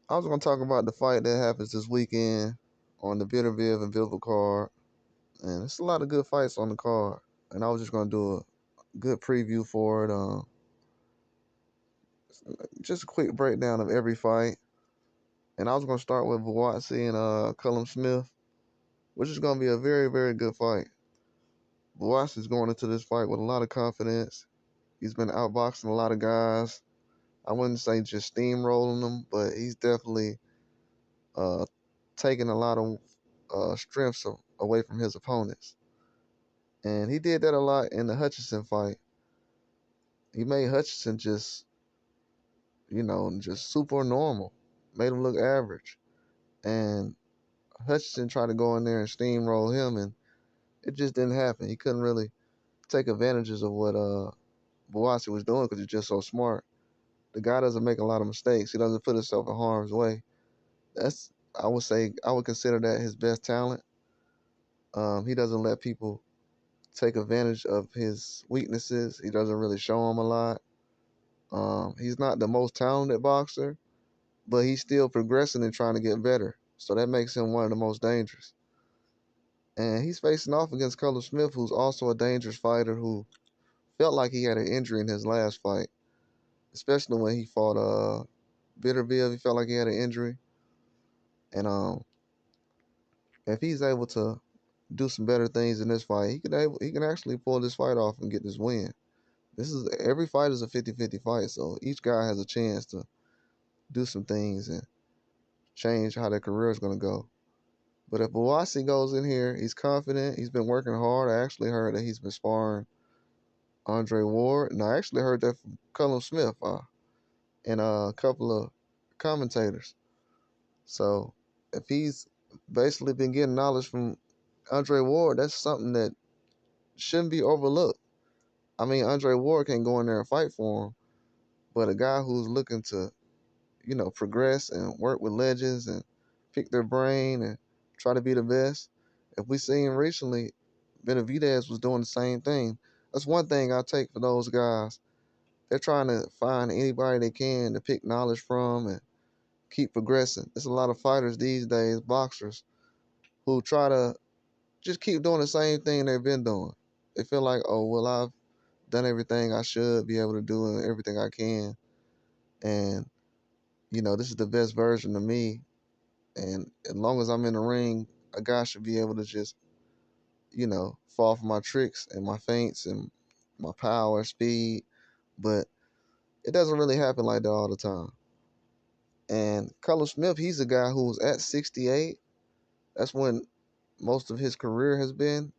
I was gonna talk about the fight that happens this weekend on the Beterbiev and Bivol card, and it's a lot of good fights on the card. And I was just gonna do a good preview for it. Just a quick breakdown of every fight, and I was gonna start with Buatsi and Cullum Smith, which is gonna be a very very good fight. Buatsi's going into this fight with a lot of confidence. He's been outboxing a lot of guys. I wouldn't say just steamrolling them, but he's definitely uh, taking a lot of strengths away from his opponents. And he did that a lot in the Hutchinson fight. He made Hutchinson just super normal, made him look average. And Hutchinson tried to go in there and steamroll him, and it just didn't happen. He couldn't really take advantages of what Buatsi was doing because he's just so smart. The guy doesn't make a lot of mistakes. He doesn't put himself in harm's way. That's I would say I would consider that his best talent. He doesn't let people take advantage of his weaknesses. He doesn't really show them a lot. He's not the most talented boxer, but he's still progressing and trying to get better. So that makes him one of the most dangerous. And he's facing off against Cullum Smith, who's also a dangerous fighter who felt like he had an injury in his last fight, especially when he fought Beterbiev. He felt like he had an injury. And if he's able to do some better things in this fight, he can actually pull this fight off and get this win. This is every fight is a 50-50 fight, so each guy has a chance to do some things and change how their career is going to go. But if Bawasi goes in here, he's confident. He's been working hard. I actually heard that he's been sparring Andre Ward, and I actually heard that from Cullum Smith and a couple of commentators. So if he's basically been getting knowledge from Andre Ward, that's something that shouldn't be overlooked. I mean, Andre Ward can't go in there and fight for him, but a guy who's looking to progress and work with legends and pick their brain and try to be the best. If we seen recently, Benavidez was doing the same thing. That's one thing I take for those guys. They're trying to find anybody they can to pick knowledge from and keep progressing. There's a lot of fighters these days, boxers, who try to just keep doing the same thing they've been doing. They feel like, oh, well, I've done everything I should be able to do and everything I can. And, this is the best version of me. And as long as I'm in the ring, a guy should be able to just, fall for my tricks and my feints and my power, speed. But it doesn't really happen like that all the time. And Cullum Smith, he's a guy who's at 68. That's when most of his career has been.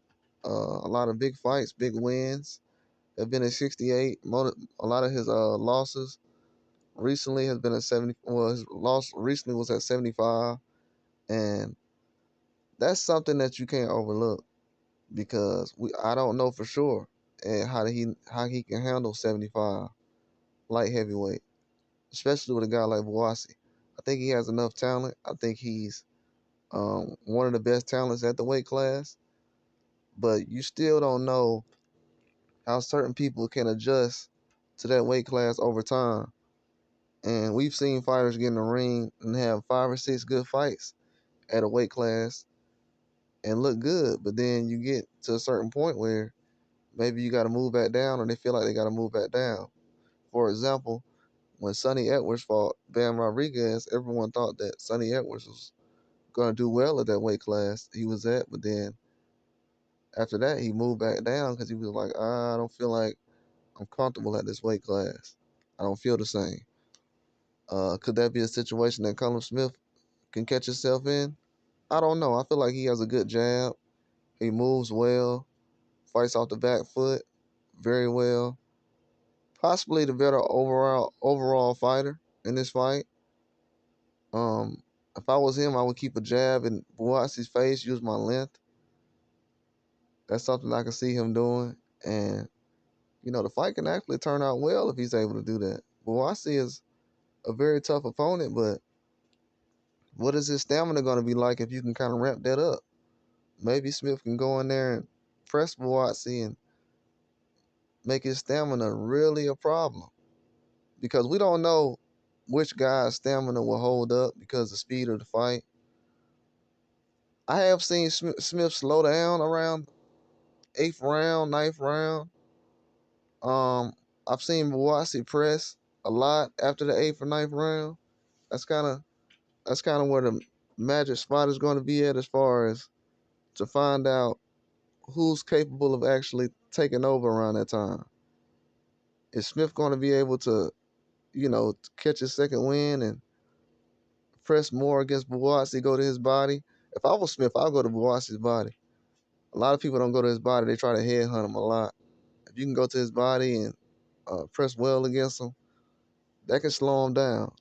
A lot of big fights, big wins have been at 68. A lot of his losses recently has been at 70. Well, his loss recently was at 75. And that's something that you can't overlook because I don't know for sure and how he can handle 75 light heavyweight, especially with a guy like Buasi. I think he has enough talent. I think he's one of the best talents at the weight class, but you still don't know how certain people can adjust to that weight class over time. And we've seen fighters get in the ring and have 5 or 6 good fights at a weight class and look good, but then you get to a certain point where maybe you got to move back down, or they feel like they got to move back down. For example, when Sonny Edwards fought Bam Rodriguez, everyone thought that Sonny Edwards was going to do well at that weight class he was at, but then after that, he moved back down because he was like, I don't feel like I'm comfortable at this weight class. I don't feel the same. Could that be a situation that Cullum Smith can catch himself in? I don't know. I feel like he has a good jab. He moves well, fights off the back foot very well. Possibly the better overall fighter in this fight. Um, if I was him, I would keep a jab in Buatsi's face, use my length. That's something I can see him doing. And, the fight can actually turn out well if he's able to do that. Buatsi is a very tough opponent, but what is his stamina going to be like if you can kind of ramp that up? Maybe Smith can go in there and press Buatsi and make his stamina really a problem. Because we don't know which guy's stamina will hold up because of the speed of the fight. I have seen Smith slow down around eighth round, ninth round. Um, I've seen Bawasi press a lot after the eighth or ninth round. That's kind of that's kind of where the magic spot is going to be at, as far as to find out who's capable of actually taking over around that time. Is Smith going to be able to, catch his second win and press more against Bawasi, go to his body? If I was Smith, I'll go to Bawasi's body. A lot of people don't go to his body; they try to headhunt him a lot. If you can go to his body and press well against him, that can slow him down,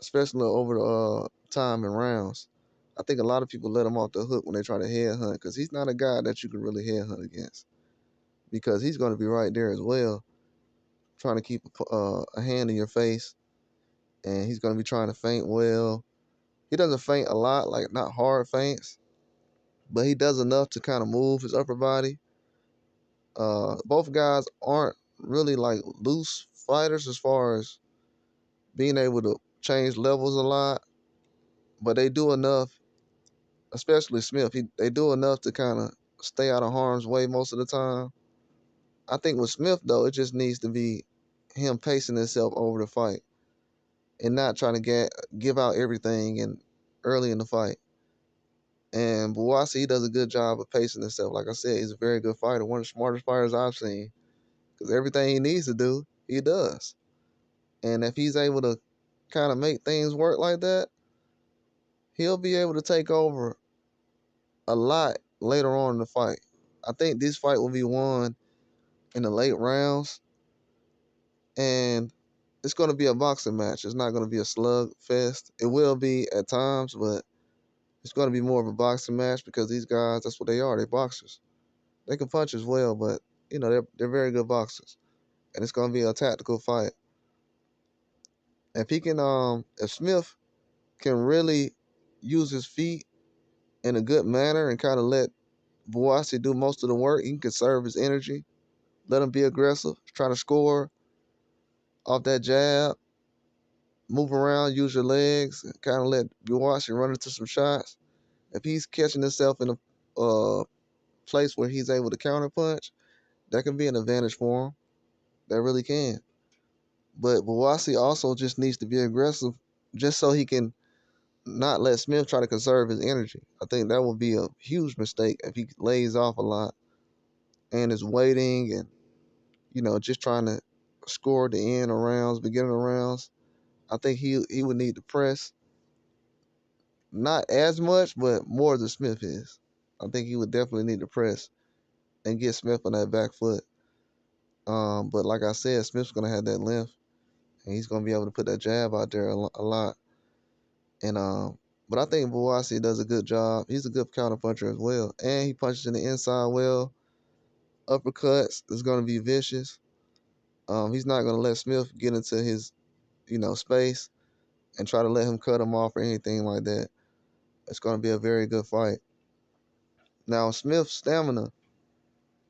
especially over the time and rounds. I think a lot of people let him off the hook when they try to headhunt, because he's not a guy that you can really headhunt against, because he's going to be right there as well, trying to keep a hand in your face, and he's going to be trying to feint well. He doesn't feint a lot, like not hard feints, but he does enough to kind of move his upper body. Both guys aren't really like loose fighters as far as being able to change levels a lot, but they do enough, especially Smith. They do enough to kind of stay out of harm's way most of the time. I think with Smith though, it just needs to be him pacing himself over the fight and not trying to give out everything and early in the fight. And Buwasi, he does a good job of pacing himself. Like I said, he's a very good fighter, one of the smartest fighters I've seen. Because everything he needs to do, he does. And if he's able to kind of make things work like that, he'll be able to take over a lot later on in the fight. I think this fight will be won in the late rounds, and it's going to be a boxing match. It's not going to be a slug fest. It will be at times, but it's going to be more of a boxing match because these guys, that's what they are. They're boxers. They can punch as well, but they're very good boxers, and it's going to be a tactical fight. If Smith can really use his feet in a good manner and kind of let Buwasi do most of the work, he can conserve his energy, let him be aggressive, try to score off that jab, move around, use your legs, and kind of let Buwasi run into some shots. If he's catching himself in a place where he's able to counterpunch, that can be an advantage for him. That really can. But Buwasi also just needs to be aggressive just so he can not let Smith try to conserve his energy. I think that would be a huge mistake if he lays off a lot and is waiting and, just trying to score the end of rounds, beginning of rounds. I think he would need to press, not as much, but more than Smith is. I think he would definitely need to press and get Smith on that back foot. But like I said, Smith's going to have that length, and he's going to be able to put that jab out there a lot. And but I think Buwasi does a good job. He's a good counterpuncher as well, and he punches in the inside well. Uppercuts is going to be vicious. He's not going to let Smith get into his, space and try to let him cut him off or anything like that. It's going to be a very good fight. Now, Smith's stamina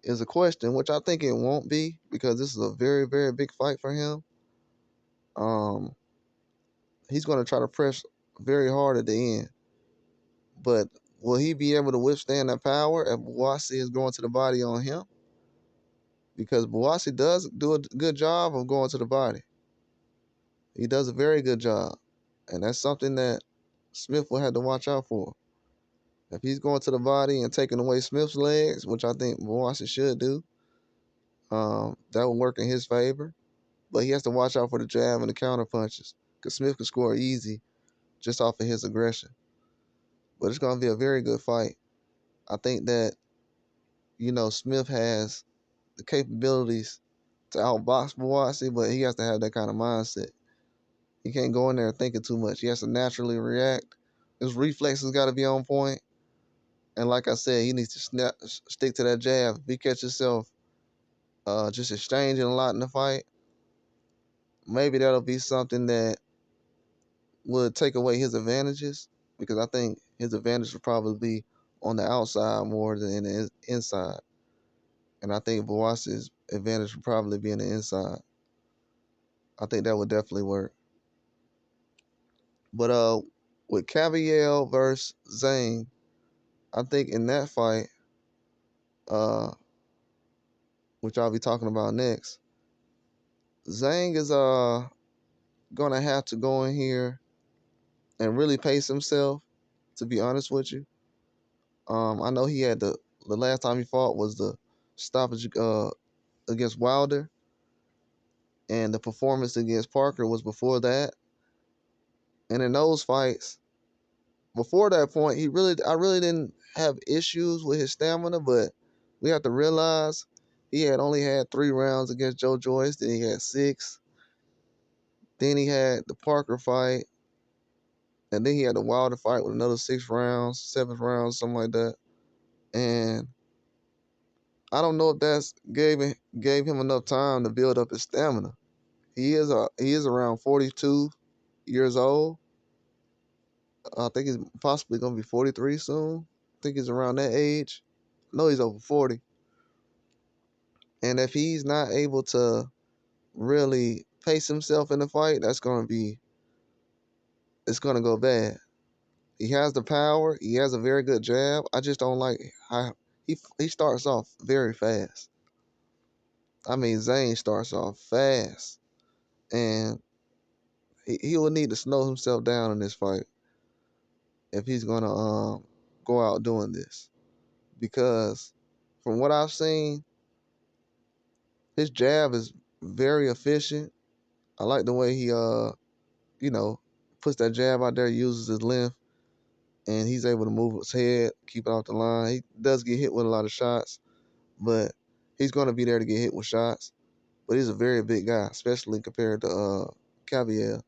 is a question, which I think it won't be because this is a very, very big fight for him. Um, he's going to try to press very hard at the end, but will he be able to withstand that power if Buwasi is going to the body on him? Because Buwasi does do a good job of going to the body. He does a very good job, and that's something that Smith will have to watch out for. If he's going to the body and taking away Smith's legs, which I think Buwasi should do, that will work in his favor. But he has to watch out for the jab and the counter punches because Smith can score easy just off of his aggression. But it's going to be a very good fight. I think that, Smith has the capabilities to outbox Buwasi, but he has to have that kind of mindset. He can't go in there thinking too much. He has to naturally react. His reflexes got to be on point. And like I said, he needs to stick to that jab. If he catch himself just exchanging a lot in the fight, maybe that'll be something that would take away his advantages, because I think his advantage would probably be on the outside more than the inside. And I think Buwasi's advantage would probably be in the inside. I think that would definitely work. But with Caviel versus Zane, I think in that fight, uh, which I'll be talking about next, Zhang is gonna have to go in here and really pace himself. To be honest with you, I know he had the last time he fought was the stoppage against Wilder, and the performance against Parker was before that. And in those fights, before that point, I really didn't have issues with his stamina, but we have to realize he had only had 3 rounds against Joe Joyce, then he had 6, then he had the Parker fight, and then he had the Wilder fight with another 6 rounds, 7 rounds, something like that. And I don't know if that's gave him enough time to build up his stamina. He is around 42 years old. I think he's possibly gonna be 43 soon. I think he's around that age. No, he's over 40. And if he's not able to really pace himself in the fight, it's gonna go bad. He has the power. He has a very good jab. I just don't like how he starts off very fast. I mean, Zane starts off fast, and he will need to slow himself down in this fight if he's gonna go out doing this. Because from what I've seen, his jab is very efficient. I like the way he you know puts that jab out there, uses his length, and he's able to move his head, keep it off the line. He does get hit with a lot of shots, but he's gonna be there to get hit with shots. But he's a very big guy, especially compared to Caviel.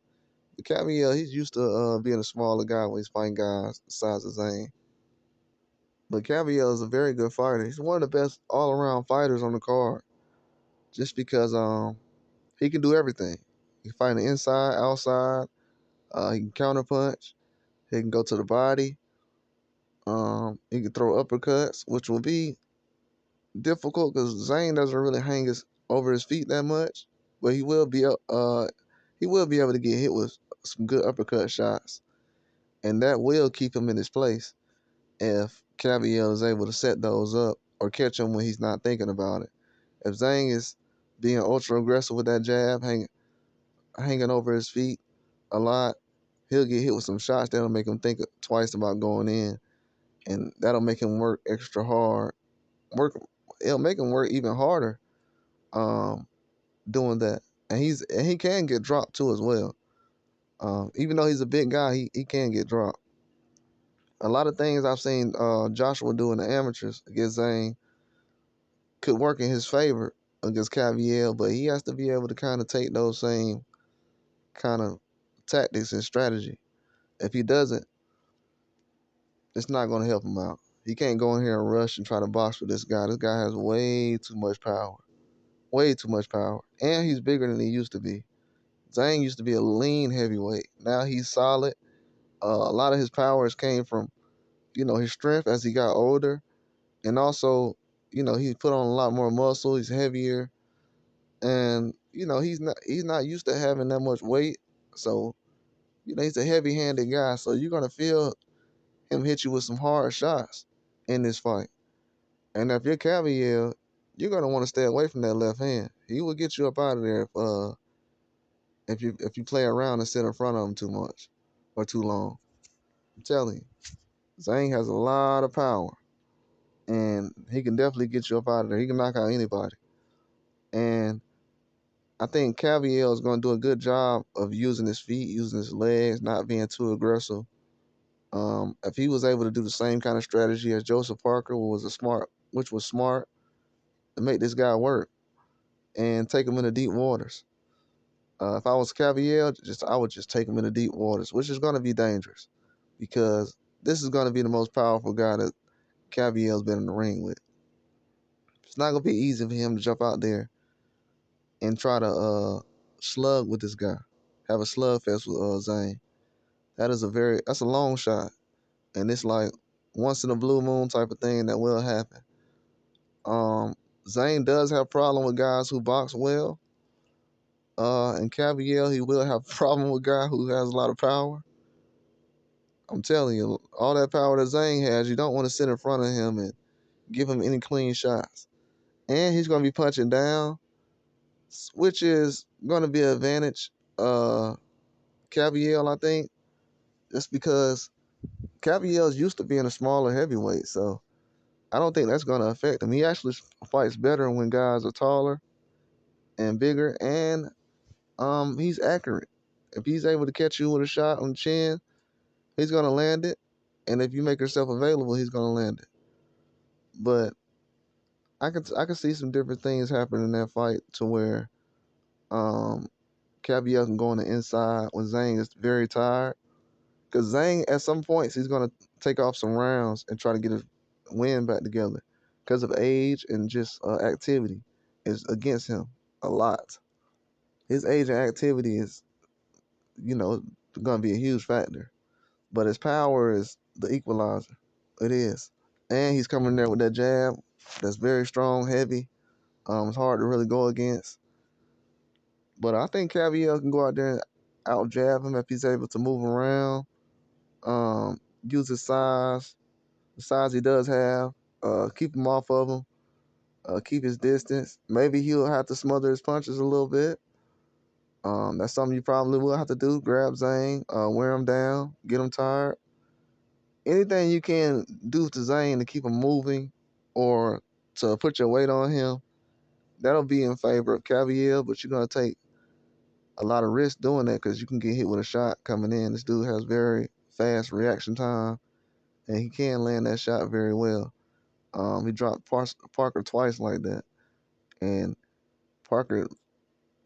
Caviel, he's used to being a smaller guy when he's fighting guys the size of Zane. But Caviel is a very good fighter. He's one of the best all around fighters on the card. Just because he can do everything. He can fight on the inside, outside. He can counterpunch. He can go to the body. He can throw uppercuts, which will be difficult because Zane doesn't really hang over his feet that much. But he will be able to get hit with some good uppercut shots, and that will keep him in his place if Caviel is able to set those up or catch him when he's not thinking about it. If Zhang is being ultra aggressive with that jab, hanging over his feet a lot, he'll get hit with some shots that'll make him think twice about going in, and that'll make him work extra hard. Work, it'll make him work even harder, um, doing that. And he can get dropped too as well. Even though he's a big guy, he can get dropped. A lot of things I've seen Joshua do in the amateurs against Zane could work in his favor against Caviel, but he has to be able to kind of take those same kind of tactics and strategy. If he doesn't, it's not going to help him out. He can't go in here and rush and try to box with this guy. This guy has way too much power. Way too much power. And he's bigger than he used to be. Zhang used to be a lean heavyweight. Now he's solid. A lot of his powers came from, his strength as he got older. And also, he put on a lot more muscle. He's heavier. And, he's not used to having that much weight. So, he's a heavy handed guy. So you're gonna feel him hit you with some hard shots in this fight. And if you're Caviel, you're gonna want to stay away from that left hand. He will get you up out of there if you play around and sit in front of him too much or too long. I'm telling you, Zhang has a lot of power, and he can definitely get you up out of there. He can knock out anybody. And I think Caviel is going to do a good job of using his feet, using his legs, not being too aggressive. If he was able to do the same kind of strategy as Joseph Parker, which was smart, to make this guy work and take him into deep waters. If I was Caviel, I would just take him into deep waters, which is going to be dangerous because this is going to be the most powerful guy that Caviel's been in the ring with. It's not going to be easy for him to jump out there and try to slug with this guy, have a slugfest with Zane. That's a long shot, and it's like once in a blue moon type of thing that will happen. Zane does have a problem with guys who box well. And Caviel, he will have a problem with a guy who has a lot of power. I'm telling you, all that power that Zhang has, you don't want to sit in front of him and give him any clean shots. And he's going to be punching down, which is going to be an advantage. Caviel, I think, just because Caviel's used to being a smaller heavyweight, so I don't think that's going to affect him. He actually fights better when guys are taller and bigger, and he's accurate. If he's able to catch you with a shot on the chin, he's going to land it, and if you make yourself available, he's going to land it. But I could see some different things happen in that fight to where um Cavill can go on the inside when Zhang is very tired. Because Zhang, at some points, he's going to take off some rounds and try to get his wind back together. Because of age and just activity is against him a lot. His age and activity is, going to be a huge factor. But his power is the equalizer. It is. And he's coming there with that jab that's very strong, heavy. It's hard to really go against. But I think Cavill can go out there and out jab him if he's able to move around, use his size, the size he does have, keep him off of him, keep his distance. Maybe he'll have to smother his punches a little bit. That's something you probably will have to do. Grab Zane, wear him down, get him tired. Anything you can do to Zane to keep him moving or to put your weight on him, that'll be in favor of Cavill, but you're going to take a lot of risk doing that because you can get hit with a shot coming in. This dude has very fast reaction time, and he can land that shot very well. He dropped Parker twice like that, and Parker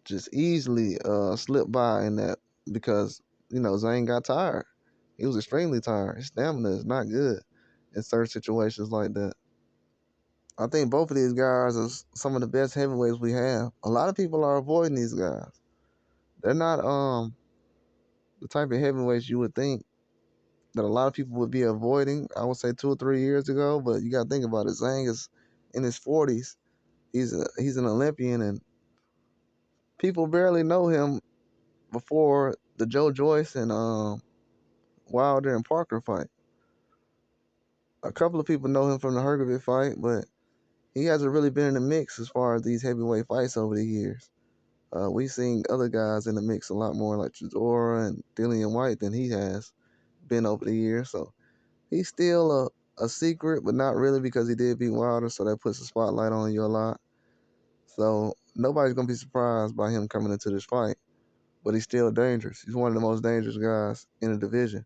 just easily slipped by in that because Zane got tired. He was extremely tired. His stamina is not good in certain situations like that. I think both of these guys are some of the best heavyweights we have. A lot of people are avoiding these guys. They're not the type of heavyweights you would think that a lot of people would be avoiding. I would say 2 or 3 years ago, but you got to think about it. Zhang is in his 40s. He's an Olympian, and people barely know him before the Joe Joyce and Wilder and Parker fight. A couple of people know him from the Hergovich fight, but he hasn't really been in the mix as far as these heavyweight fights over the years. We've seen other guys in the mix a lot more, like Chisora and Dillian White, than he has been over the years. So he's still a secret, but not really because he did beat Wilder, so that puts a spotlight on you a lot. So nobody's gonna be surprised by him coming into this fight, but he's still dangerous. He's one of the most dangerous guys in the division.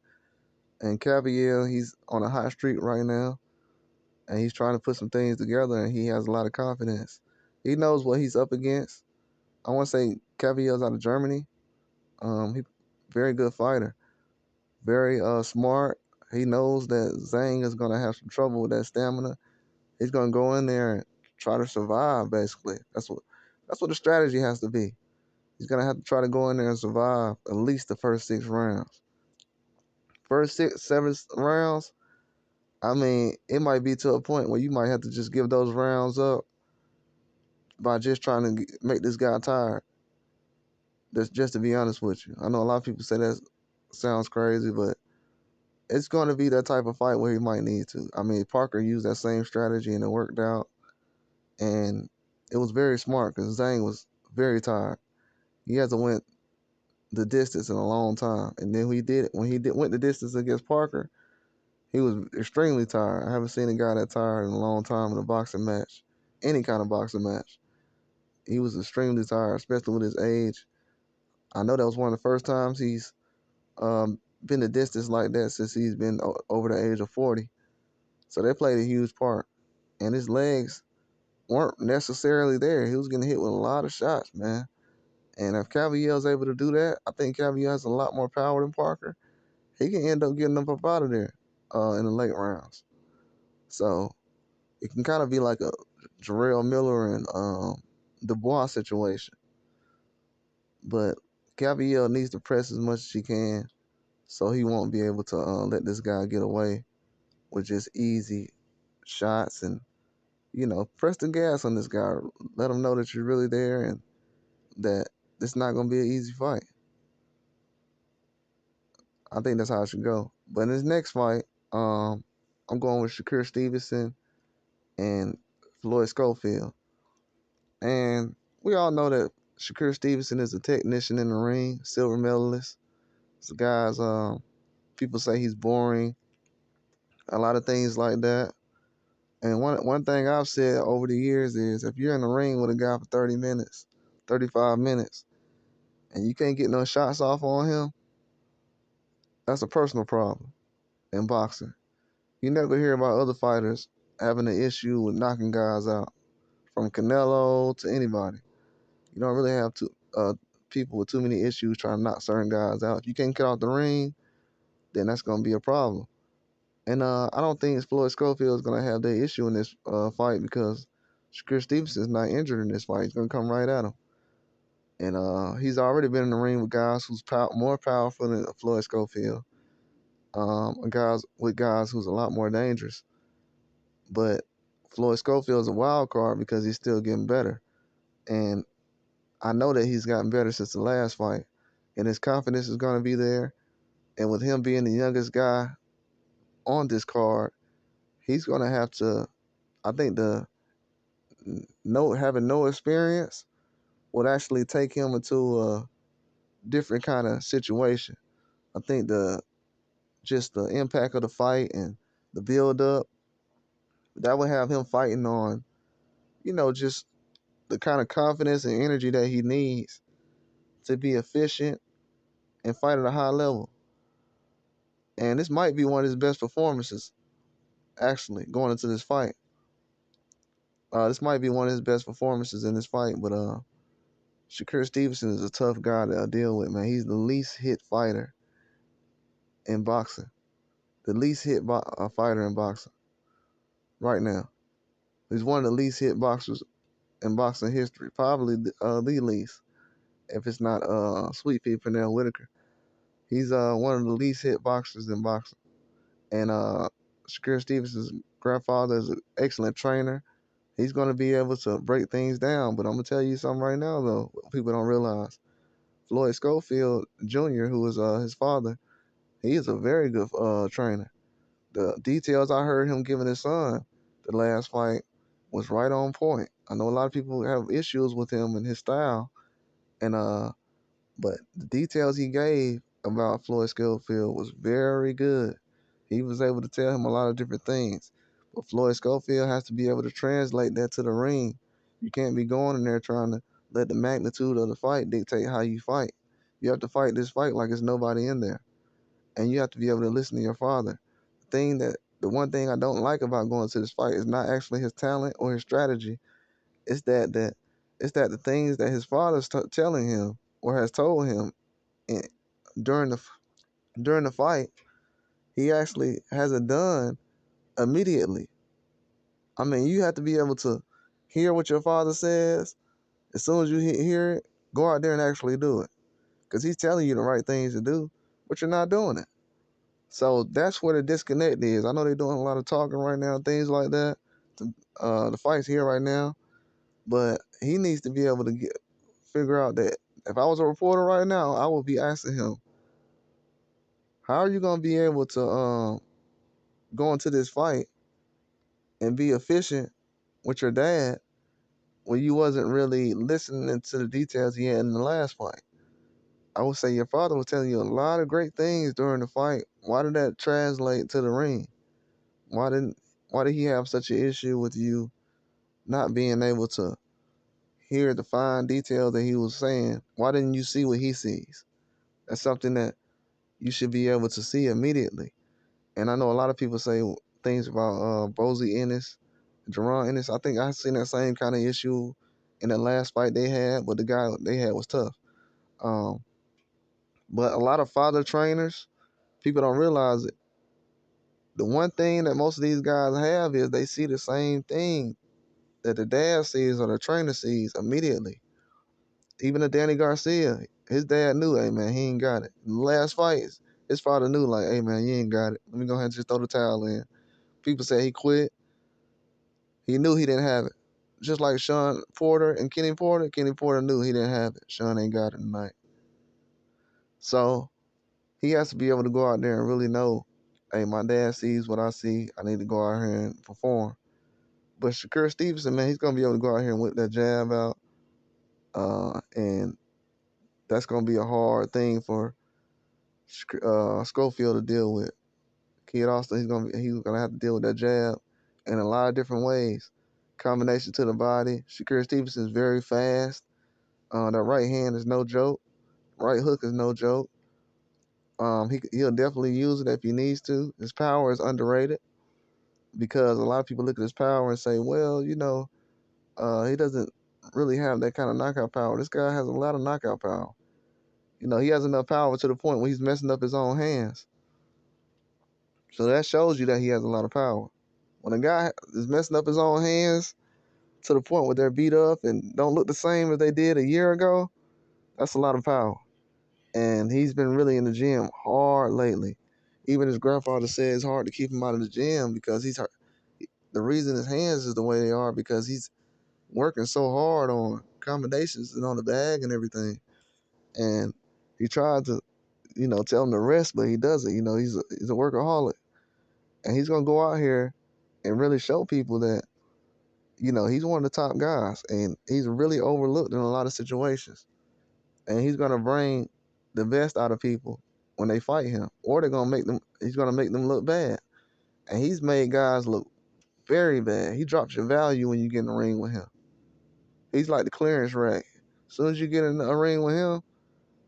And Cavill, he's on a hot streak right now, and he's trying to put some things together, and he has a lot of confidence. He knows what he's up against. I want to say Cavill's out of Germany. He very good fighter, very smart. He knows that Zhang is gonna have some trouble with that stamina. He's gonna go in there and try to survive. Basically, that's what the strategy has to be. He's gonna have to try to go in there and survive at least the first 6 rounds. First 6, 7 rounds. I mean, it might be to a point where you might have to just give those rounds up by just trying to make this guy tired. That's just to be honest with you. I know a lot of people say that sounds crazy, but it's going to be that type of fight where he might need to. I mean, Parker used that same strategy and it worked out, and it was very smart because Zhang was very tired. He hasn't went the distance in a long time, and then when he went the distance against Parker, he was extremely tired. I haven't seen a guy that tired in a long time in a boxing match, any kind of boxing match. He was extremely tired, especially with his age. I know that was one of the first times he's been the distance like that since he's been over the age of 40. So that played a huge part. And his legs weren't necessarily there. He was getting hit with a lot of shots, man. And if Cavill's able to do that, I think Cavill has a lot more power than Parker. He can end up getting up out of there in the late rounds. So it can kind of be like a Jarrell Miller and Dubois situation. But Cavill needs to press as much as he can so he won't be able to let this guy get away with just easy shots and press the gas on this guy. Let him know that you're really there and that it's not going to be an easy fight. I think that's how it should go. But in his next fight, I'm going with Shakur Stevenson and Floyd Schofield. And we all know that Shakur Stevenson is a technician in the ring, silver medalist. So guys, people say he's boring, a lot of things like that. And one thing I've said over the years is if you're in the ring with a guy for 30 minutes, 35 minutes, and you can't get no shots off on him, that's a personal problem in boxing. You never hear about other fighters having an issue with knocking guys out, from Canelo to anybody. You don't really have people with too many issues trying to knock certain guys out. If you can't get out the ring, then that's going to be a problem. And I don't think Floyd Schofield is going to have that issue in this fight because Shakur Stevenson is not injured in this fight. He's going to come right at him. And he's already been in the ring with guys who's more powerful than Floyd Schofield. Guys who's a lot more dangerous. But Floyd Schofield is a wild card because he's still getting better. And I know that he's gotten better since the last fight. And his confidence is going to be there. And with him being the youngest guy on this card, he's going to have to, I think having no experience would actually take him into a different kind of situation. I think just the impact of the fight and the build up, that would have him fighting on, just the kind of confidence and energy that he needs to be efficient and fight at a high level. And this might be one of his best performances, actually, going into this fight. This might be one of his best performances in this fight, but Shakur Stevenson is a tough guy to deal with, man. He's the least hit fighter in boxing. The least hit fighter in boxing right now. He's one of the least hit boxers in boxing history, probably the least, if it's not Sweet Pea Pernell Whitaker. He's one of the least hit boxers in boxing. And Shakur Stevenson's grandfather is an excellent trainer. He's going to be able to break things down. But I'm going to tell you something right now, though, people don't realize. Floyd Schofield Jr., who is his father, he is a very good trainer. The details I heard him giving his son the last fight was right on point. I know a lot of people have issues with him and his style, and but the details he gave about Floyd Schofield was very good. He was able to tell him a lot of different things. But Floyd Schofield has to be able to translate that to the ring. You can't be going in there trying to let the magnitude of the fight dictate how you fight. You have to fight this fight like there's nobody in there. And you have to be able to listen to your father. The one thing I don't like about going to this fight is not actually his talent or his strategy. It's that the things that his father's telling him or has told him in, during the fight, he actually hasn't done immediately. I mean, you have to be able to hear what your father says. As soon as you hear it, go out there and actually do it. Because he's telling you the right things to do, but you're not doing it. So that's where the disconnect is. I know they're doing a lot of talking right now, things like that. The fight's here right now, but he needs to be able to figure out that if I was a reporter right now, I would be asking him, how are you going to be able to go into this fight and be efficient with your dad when you wasn't really listening to the details he had in the last fight? I would say your father was telling you a lot of great things during the fight. Why did that translate to the ring? Why didn't why did he have such an issue with you not being able to hear the fine detail that he was saying? Why didn't you see what he sees? That's something that you should be able to see immediately. And I know a lot of people say things about Bozy Ennis, Jerron Ennis. I think I seen that same kind of issue in the last fight they had, but the guy they had was tough. Um, but a lot of father trainers, people don't realize it. The one thing that most of these guys have is they see the same thing that the dad sees or the trainer sees immediately. Even the Danny Garcia, his dad knew, hey man, he ain't got it. In the last fights, his father knew, like, hey man, you ain't got it. Let me go ahead and just throw the towel in. People say he quit. He knew he didn't have it. Just like Sean Porter and Kenny Porter knew he didn't have it. Sean ain't got it tonight. So He has to be able to go out there and really know, hey, my dad sees what I see. I need to go out here and perform. But Shakur Stevenson, man, he's gonna be able to go out here and whip that jab out, and that's gonna be a hard thing for Schofield to deal with. Kid Austin, he's gonna have to deal with that jab in a lot of different ways. Combination to the body. Shakur Stevenson is very fast. That right hand is no joke. Right hook is no joke. He'll definitely use it if he needs to. His power is underrated because a lot of people look at his power and say, well, he doesn't really have that kind of knockout power. This guy has a lot of knockout power. He has enough power to the point where he's messing up his own hands. So that shows you that he has a lot of power. When a guy is messing up his own hands to the point where they're beat up and don't look the same as they did a year ago, that's a lot of power. And he's been really in the gym hard lately. Even his grandfather said it's hard to keep him out of the gym because he's hurt. The reason his hands is the way they are because he's working so hard on combinations and on the bag and everything. And he tried to, tell him to rest, but he doesn't. He's a workaholic. And he's gonna go out here and really show people that, he's one of the top guys and he's really overlooked in a lot of situations. And he's gonna bring the best out of people when they fight him. Or he's gonna make them look bad. And he's made guys look very bad. He drops your value when you get in the ring with him. He's like the clearance rack. As soon as you get in a ring with him,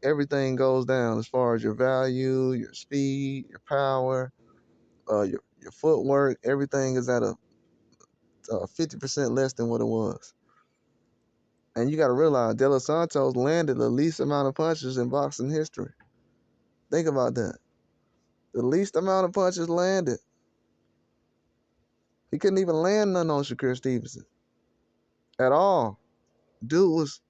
everything goes down as far as your value, your speed, your power, your footwork. Everything is at a 50% less than what it was. And you got to realize De Los Santos landed the least amount of punches in boxing history. Think about that. The least amount of punches landed. He couldn't even land none on Shakur Stevenson at all. Dude was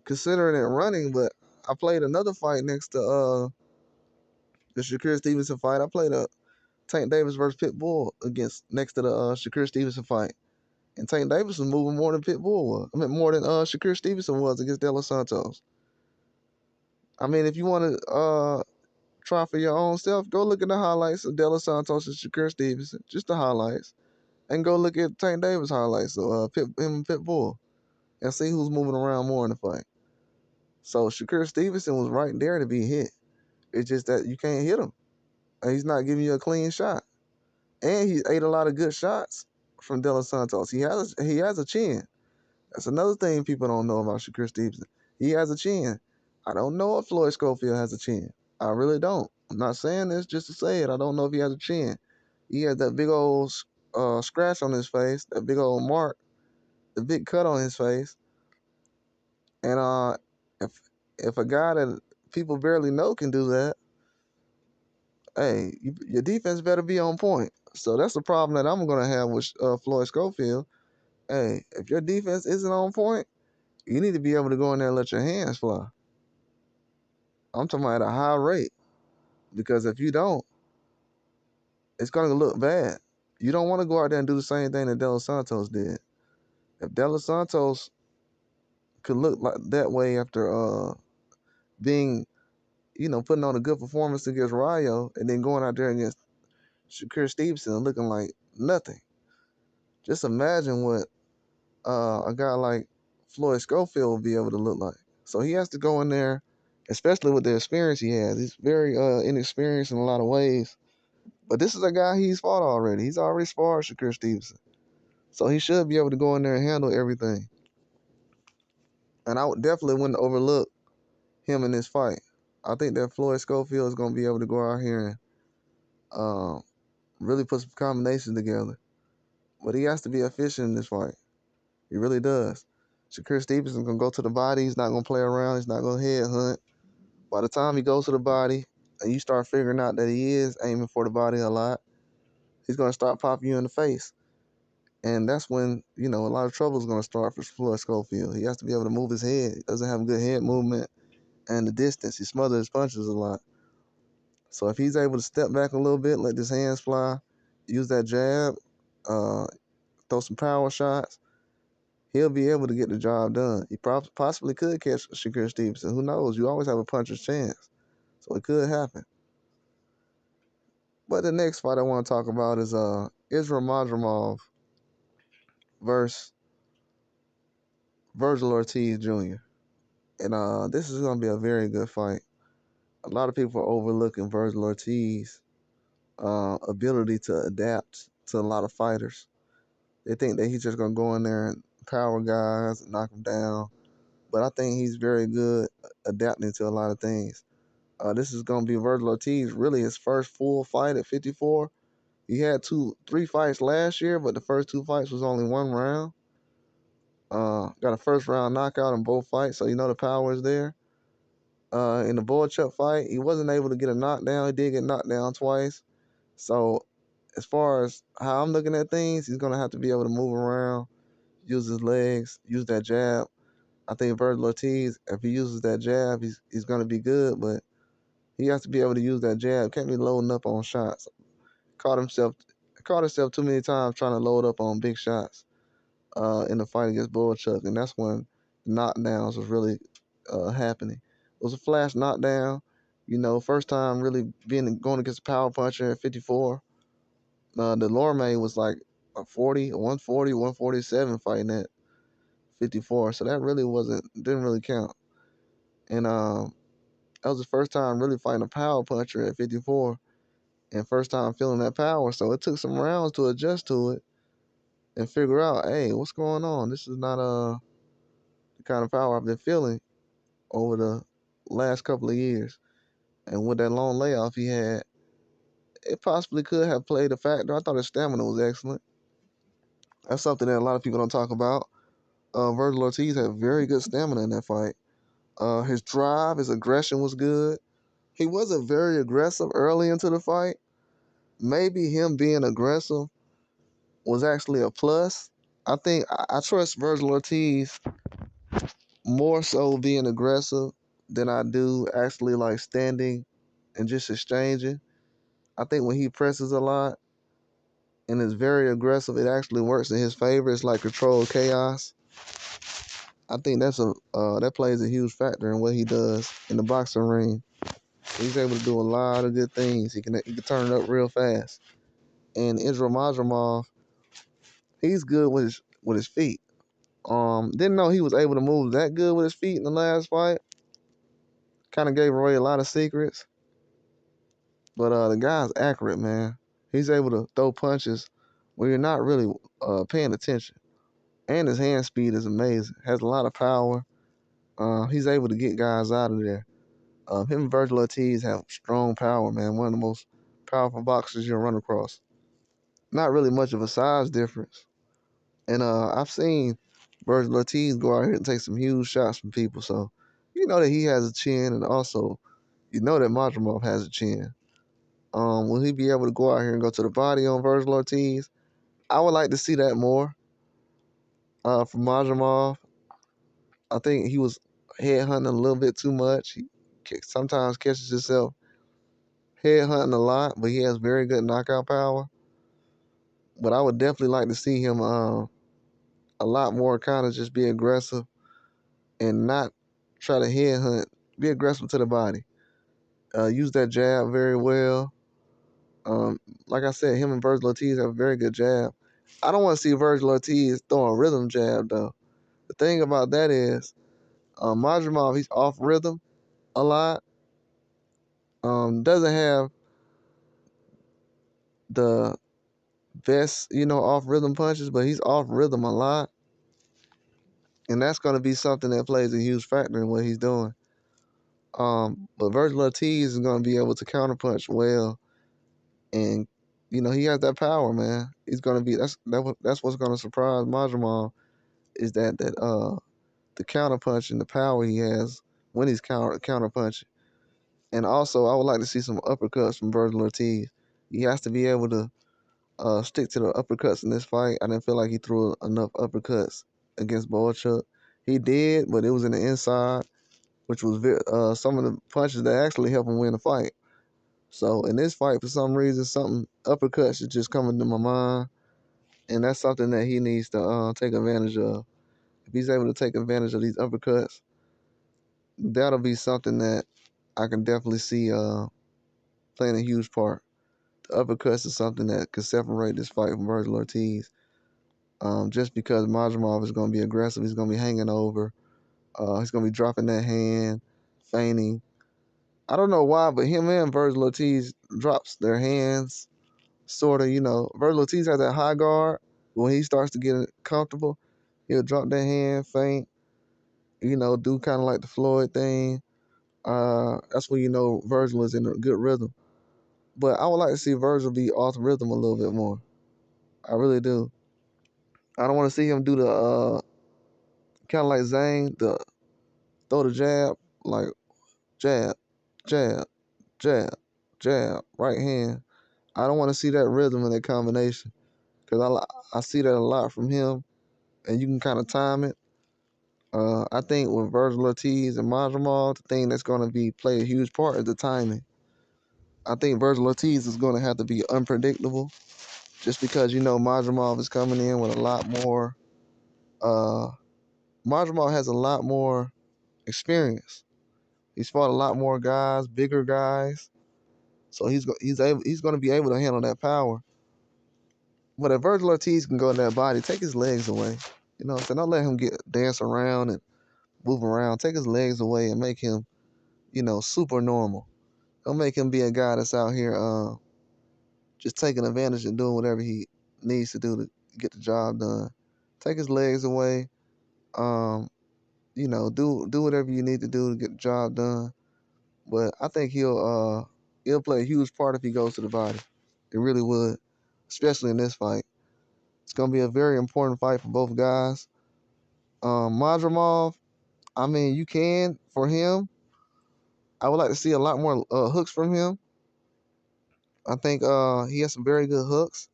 considering it running, but I played another fight next to the Shakur Stevenson fight. I played a Tank Davis versus Pitbull against next to the Shakur Stevenson fight. And Tank Davis was moving more than Pitbull was. I mean, more than Shakur Stevenson was against De Los Santos. I mean, if you want to try for your own self, go look at the highlights of De Los Santos and Shakur Stevenson, just the highlights, and go look at Tank Davis highlights of him and Pitbull, and see who's moving around more in the fight. So Shakur Stevenson was right there to be hit. It's just that you can't hit him. He's not giving you a clean shot, and he ate a lot of good shots from De Los Santos. He has a chin. That's another thing people don't know about Shakur Stevenson. He has a chin. I don't know if Floyd Schofield has a chin. I really don't. I'm not saying this just to say it. I don't know if he has a chin. He has that big old scratch on his face, that big old mark, the big cut on his face. And if a guy that people barely know can do that, hey, your defense better be on point. So that's the problem that I'm gonna have with Floyd Schofield. Hey, if your defense isn't on point, you need to be able to go in there and let your hands fly. I'm talking about at a high rate because if you don't, it's gonna look bad. You don't want to go out there and do the same thing that De Los Santos did. If De Los Santos could look like that way after being, putting on a good performance against Rayo and then going out there against Shakur Stevenson and looking like nothing. Just imagine what a guy like Floyd Schofield will be able to look like. So he has to go in there, especially with the experience he has. He's very inexperienced in a lot of ways. But this is a guy he's fought already. He's already sparred Shakur Stevenson. So he should be able to go in there and handle everything. And I would definitely wouldn't overlook him in this fight. I think that Floyd Schofield is going to be able to go out here and really put some combinations together. But he has to be efficient in this fight. He really does. Shakur Stevenson going to go to the body. He's not going to play around. He's not going to headhunt. By the time he goes to the body and you start figuring out that he is aiming for the body a lot, he's going to start popping you in the face. And that's when, a lot of trouble is going to start for Floyd Schofield. He has to be able to move his head. He doesn't have good head movement and the distance. He smothers his punches a lot. So if he's able to step back a little bit, let his hands fly, use that jab, throw some power shots, he'll be able to get the job done. He possibly could catch Shakur Stevenson. Who knows? You always have a puncher's chance. So it could happen. But the next fight I want to talk about is Israel Madrimov versus Virgil Ortiz Jr. And this is gonna be a very good fight. A lot of people are overlooking Virgil Ortiz ability to adapt to a lot of fighters. They think that he's just gonna go in there and power guys and knock them down. But I think he's very good adapting to a lot of things. This is gonna be Virgil Ortiz, really his first full fight at 54. He had three fights last year, but the first two fights was only one round. Got a first round knockout in both fights, so you know the power is there. In the Boychuk fight, he wasn't able to get a knockdown. He did get knocked down twice. So as far as how I'm looking at things, he's gonna have to be able to move around, use his legs, use that jab. I think Virgil Ortiz, if he uses that jab, he's gonna be good, but he has to be able to use that jab. Can't be loading up on shots. Caught himself too many times trying to load up on big shots in the fight against Boychuk, and that's when knockdowns was really happening. It was a flash knockdown. You know, first time really going against a power puncher at 54. The Lorme was like a 40, 140, 147 fighting at 54. So that really didn't really count. And that was the first time really fighting a power puncher at 54 and first time feeling that power. So it took some rounds to adjust to it and figure out, hey, what's going on? This is not the kind of power I've been feeling over the last couple of years. And with that long layoff he had, it possibly could have played a factor. I thought his stamina was excellent. That's something that a lot of people don't talk about. Virgil Ortiz had very good stamina in that fight. His drive, his aggression was good. He wasn't very aggressive early into the fight. Maybe him being aggressive was actually a plus. I think I trust Virgil Ortiz more so being aggressive than I do actually like standing and just exchanging. I think when he presses a lot and is very aggressive, it actually works in his favor. It's like controlled chaos. I think that plays a huge factor in what he does in the boxing ring. He's able to do a lot of good things. He can turn it up real fast. And Israel Madrimov, he's good with his feet. Didn't know he was able to move that good with his feet in the last fight. Kind of gave away a lot of secrets. But the guy's accurate, man. He's able to throw punches where you're not really paying attention. And his hand speed is amazing. Has a lot of power. He's able to get guys out of there. Him and Virgil Ortiz have strong power, man. One of the most powerful boxers you'll run across. Not really much of a size difference. And I've seen Virgil Ortiz go out here and take some huge shots from people. So you know that he has a chin, and also you know that Madrimov has a chin. Will he be able to go out here and go to the body on Virgil Ortiz? I would like to see that more from Madrimov. I think he was headhunting a little bit too much. He sometimes catches himself headhunting a lot, but he has very good knockout power. But I would definitely like to see him a lot more kind of just be aggressive and not try to headhunt. Be aggressive to the body. Use that jab very well. Like I said, him and Virgil Ortiz have a very good jab. I don't want to see Virgil Ortiz throwing a rhythm jab though. The thing about that is, Madrimov, he's off rhythm a lot. Doesn't have the best, off rhythm punches, but he's off rhythm a lot. And that's going to be something that plays a huge factor in what he's doing. But Virgil Ortiz is going to be able to counterpunch well, and he has that power, man. He's going to be that's what's going to surprise Madrimov is that the counterpunch and the power he has when he's counterpunching. And also, I would like to see some uppercuts from Virgil Ortiz. He has to be able to stick to the uppercuts in this fight. I didn't feel like he threw enough uppercuts against Boychuk. He did, but it was in the inside, which was some of the punches that actually helped him win the fight. So in this fight, for some reason, something uppercuts is just coming to my mind, and that's something that he needs to take advantage of. If he's able to take advantage of these uppercuts, that'll be something that I can definitely see playing a huge part. The uppercuts is something that could separate this fight from Virgil Ortiz. Just because Majumov is going to be aggressive, he's going to be hanging over. He's going to be dropping that hand, feigning. I don't know why, but him and Virgil Ortiz drops their hands, sort of. Virgil Ortiz has that high guard. When he starts to get comfortable, he'll drop that hand, feint. Do kind of like the Floyd thing. That's when Virgil is in a good rhythm. But I would like to see Virgil be off rhythm a little bit more. I really do. I don't want to see him do the kind of like Zane, the throw the jab, like jab, jab, jab, jab, right hand. I don't want to see that rhythm in that combination because I see that a lot from him, and you can kind of time it. I think with Virgil Ortiz and Majumov, the thing that's going to be play a huge part is the timing. I think Virgil Ortiz is going to have to be unpredictable, just because Majumov is coming in with a lot more. Uh, Majumov has a lot more experience. He's fought a lot more guys, bigger guys, so he's going to be able to handle that power. But if Virgil Ortiz can go in that body, take his legs away. You know what I'm saying? Don't let him dance around and move around. Take his legs away and make him, super normal. Don't make him be a guy that's out here just taking advantage and doing whatever he needs to do to get the job done. Take his legs away. Um, do whatever you need to do to get the job done. But I think he'll play a huge part if he goes to the body. It really would, especially in this fight. It's gonna be a very important fight for both guys. Madrimov, I mean, you can for him. I would like to see a lot more hooks from him. I think he has some very good hooks,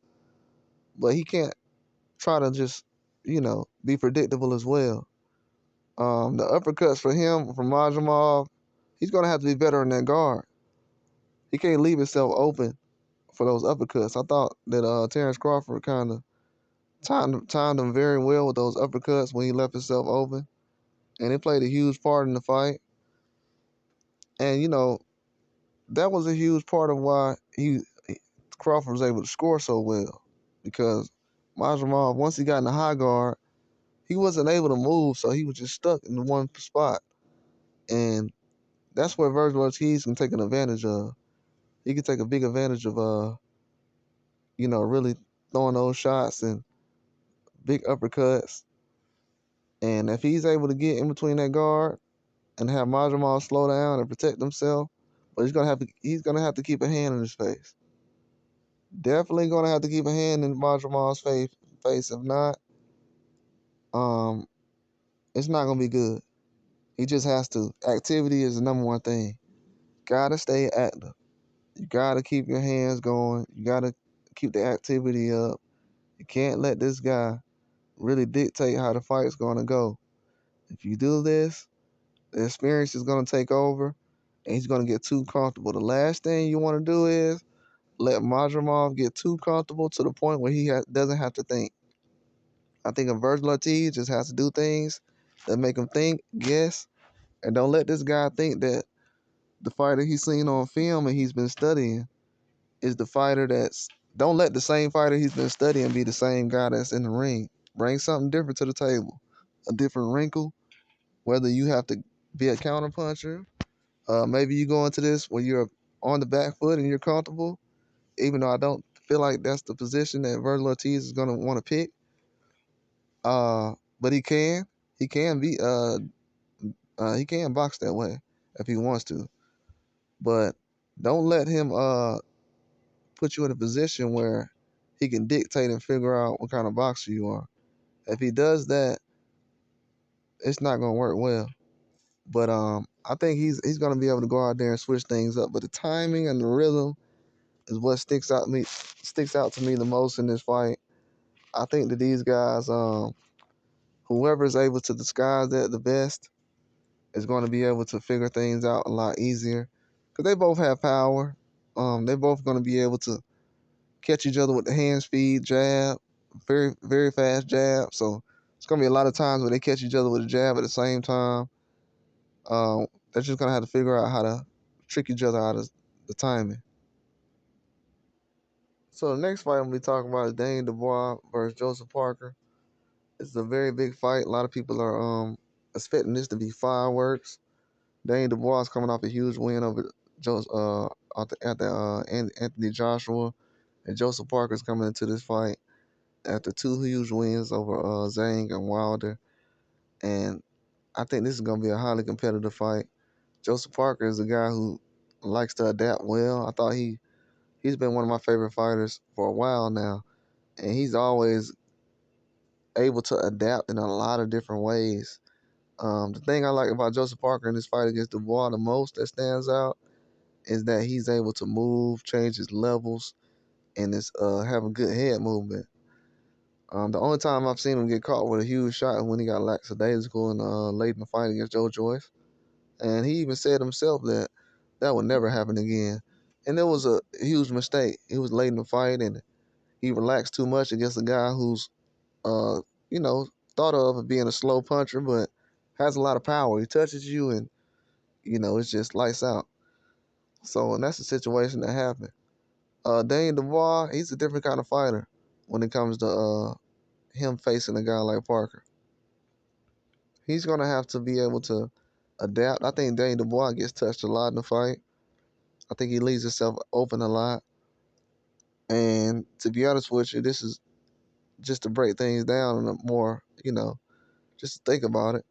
but he can't try to just be predictable as well. The uppercuts for him from Madrimov, he's gonna have to be better in that guard. He can't leave himself open for those uppercuts. I thought that Terrence Crawford kind of timed him very well with those uppercuts when he left himself open, and it played a huge part in the fight. And that was a huge part of why Crawford was able to score so well, because Majumov, once he got in the high guard, he wasn't able to move, so he was just stuck in one spot, and that's where Virgil Ortiz can take an advantage of. He can take a big advantage of really throwing those shots and big uppercuts. And if he's able to get in between that guard and have Majumov slow down and protect himself, but he's gonna have to keep a hand in his face. Definitely gonna have to keep a hand in Majumov's face. If not, um, it's not gonna be good. He just has to. Activity is the number one thing. Gotta stay active. You gotta keep your hands going. You gotta keep the activity up. You can't let this guy really dictate how the fight's gonna go. If you do this, the experience is gonna take over, and he's gonna get too comfortable. The last thing you want to do is let Majumov get too comfortable to the point where he doesn't have to think. I think a Virgil Ortiz just has to do things that make him think, guess, and don't let this guy think that the fighter he's seen on film and he's been studying is the fighter that's. Don't let the same fighter he's been studying be the same guy that's in the ring. Bring something different to the table, a different wrinkle. Whether you have to be a counterpuncher, maybe you go into this when you're on the back foot and you're comfortable. Even though I don't feel like that's the position that Virgil Ortiz is gonna want to pick. But he can be he can box that way if he wants to. But don't let him put you in a position where he can dictate and figure out what kind of boxer you are. If he does that, it's not gonna work well. But I think he's gonna be able to go out there and switch things up. But the timing and the rhythm is what sticks out to me the most in this fight. I think that these guys, whoever is able to disguise that the best, is going to be able to figure things out a lot easier, because they both have power. They're both going to be able to catch each other with the hand speed jab, very very fast jab. So it's going to be a lot of times where they catch each other with a jab at the same time. They're just going to have to figure out how to trick each other out of the timing. So the next fight I'm gonna be talking about is Dane Dubois versus Joseph Parker. It's a very big fight. A lot of people are expecting this to be fireworks. Dane Dubois is coming off a huge win over Anthony Joshua, and Joseph Parker is coming into this fight after two huge wins over Zhang and Wilder. And I think this is gonna be a highly competitive fight. Joseph Parker is a guy who likes to adapt well. I thought he's been one of my favorite fighters for a while now, and he's always able to adapt in a lot of different ways. The thing I like about Joseph Parker in this fight against Dubois the most that stands out is that he's able to move, change his levels, and is have a good head movement. The only time I've seen him get caught with a huge shot is when he got lackadaisical in late in the fight against Joe Joyce, and he even said himself that that would never happen again. And it was a huge mistake. He was late in the fight and he relaxed too much against a guy who's uh, you know, thought of as being a slow puncher, but has a lot of power. He touches you and, it's just lights out. So, and that's the situation that happened. Dane Dubois, he's a different kind of fighter when it comes to him facing a guy like Parker. He's going to have to be able to adapt. I think Dane Dubois gets touched a lot in the fight. I think he leaves himself open a lot. And to be honest with you, this is just to break things down in a more, just to think about it.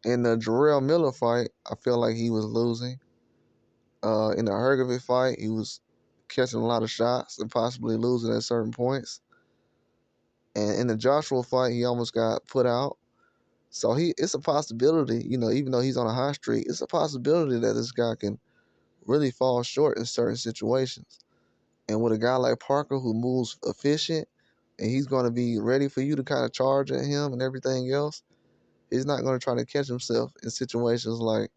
In the Jarrell Miller fight, I feel like he was losing. In the Hergovich fight, he was catching a lot of shots and possibly losing at certain points. And in the Joshua fight, he almost got put out. So it's a possibility, even though he's on a high streak, it's a possibility that this guy can really fall short in certain situations. And with a guy like Parker who moves efficient and he's going to be ready for you to kind of charge at him and everything else, he's not going to try to catch himself in situations like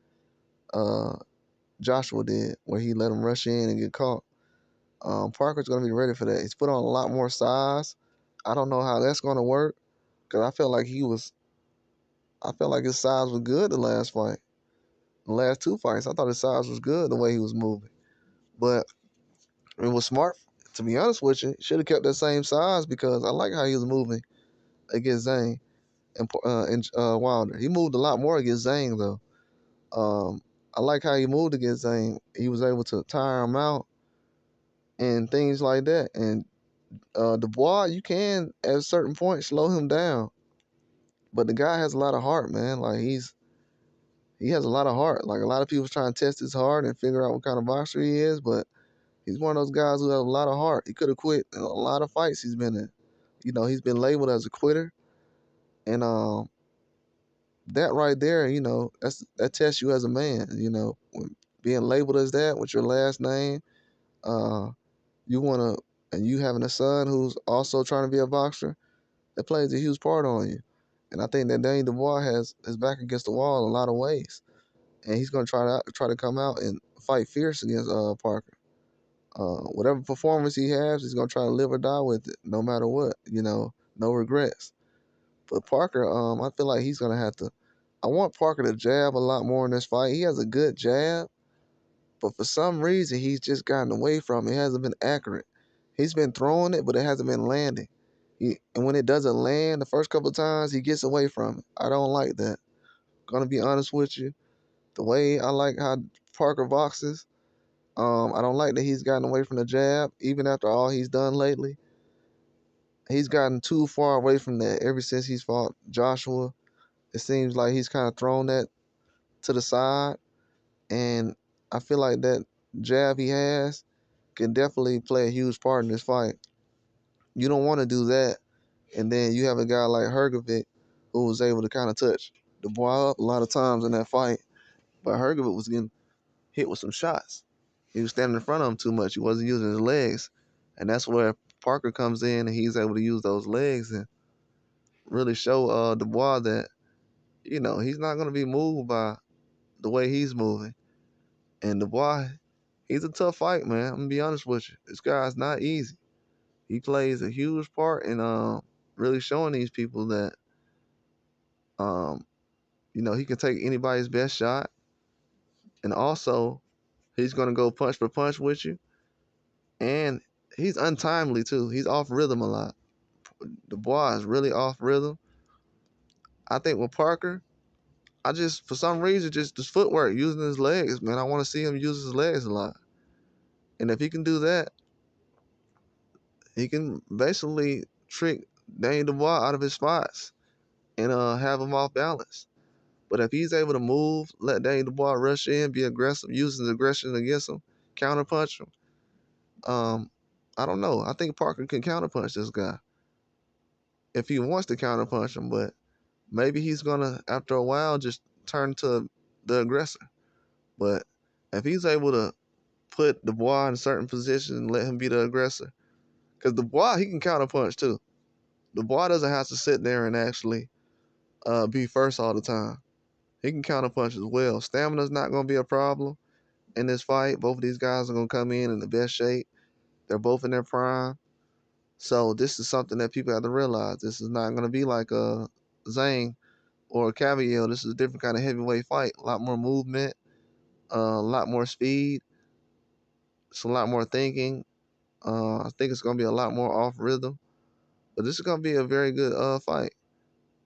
uh, Joshua did, where he let him rush in and get caught. Parker's going to be ready for that. He's put on a lot more size. I don't know how that's going to work because I felt like his size was good the last fight. The last two fights, I thought his size was good the way he was moving. But it was smart, to be honest with you. Should have kept that same size because I like how he was moving against Zane and Wilder. He moved a lot more against Zane though. I like how he moved against Zane. He was able to tire him out and things like that. And Dubois, you can at a certain point slow him down, but the guy has a lot of heart, man. Like he has a lot of heart. Like a lot of people trying to test his heart and figure out what kind of boxer he is, but he's one of those guys who has a lot of heart. He could have quit in a lot of fights he's been in. He's been labeled as a quitter, and that right there, that tests you as a man. When being labeled as that with your last name, uh, you wanna, and you having a son who's also trying to be a boxer, that plays a huge part on you. And I think that Dane Dubois has his back against the wall in a lot of ways, and he's gonna try to come out and fight fierce against Parker. Whatever performance he has, he's gonna try to live or die with it, no matter what. No regrets. But Parker, I feel like he's gonna have to. I want Parker to jab a lot more in this fight. He has a good jab, but for some reason he's just gotten away from it. It hasn't been accurate. He's been throwing it, but it hasn't been landing. And when it doesn't land the first couple of times, he gets away from it. I don't like that. Gonna be honest with you. The way I like how Parker boxes, I don't like that he's gotten away from the jab, even after all he's done lately. He's gotten too far away from that ever since he's fought Joshua. It seems like he's kind of thrown that to the side, and I feel like that jab he has can definitely play a huge part in this fight. You don't want to do that, and then you have a guy like Hergovich who was able to kind of touch Dubois up a lot of times in that fight, but Hergovich was getting hit with some shots. He was standing in front of him too much. He wasn't using his legs, and that's where Parker comes in and he's able to use those legs and really show Dubois that he's not going to be moved by the way he's moving. And Dubois, he's a tough fight, man. I'm gonna be honest with you. This guy's not easy. He plays a huge part in really showing these people that um he can take anybody's best shot, and also He's gonna go punch for punch with you, and he's untimely too. He's off rhythm a lot. The boy is really off rhythm. I think with Parker, I just for some reason just his footwork, using his legs, man. I want to see him use his legs a lot, and if he can do that, he can basically trick Daniel Dubois out of his spots and have him off balance. But if he's able to move, let Daniel Dubois rush in, be aggressive, use his aggression against him, counterpunch him. Um, I don't know. I think Parker can counterpunch this guy if he wants to counterpunch him, but maybe he's gonna after a while just turn to the aggressor. But if he's able to put Dubois in a certain position and let him be the aggressor, because Dubois he can counterpunch too. Dubois doesn't have to sit there and actually be first all the time. He can counterpunch as well. Stamina's not gonna be a problem in this fight. Both of these guys are gonna come in the best shape. They're both in their prime. So this is something that people have to realize. This is not gonna be like a Zane or a Cavalier. This is a different kind of heavyweight fight. A lot more movement, a lot more speed. It's a lot more thinking. I think it's gonna be a lot more off rhythm. But this is gonna be a very good fight.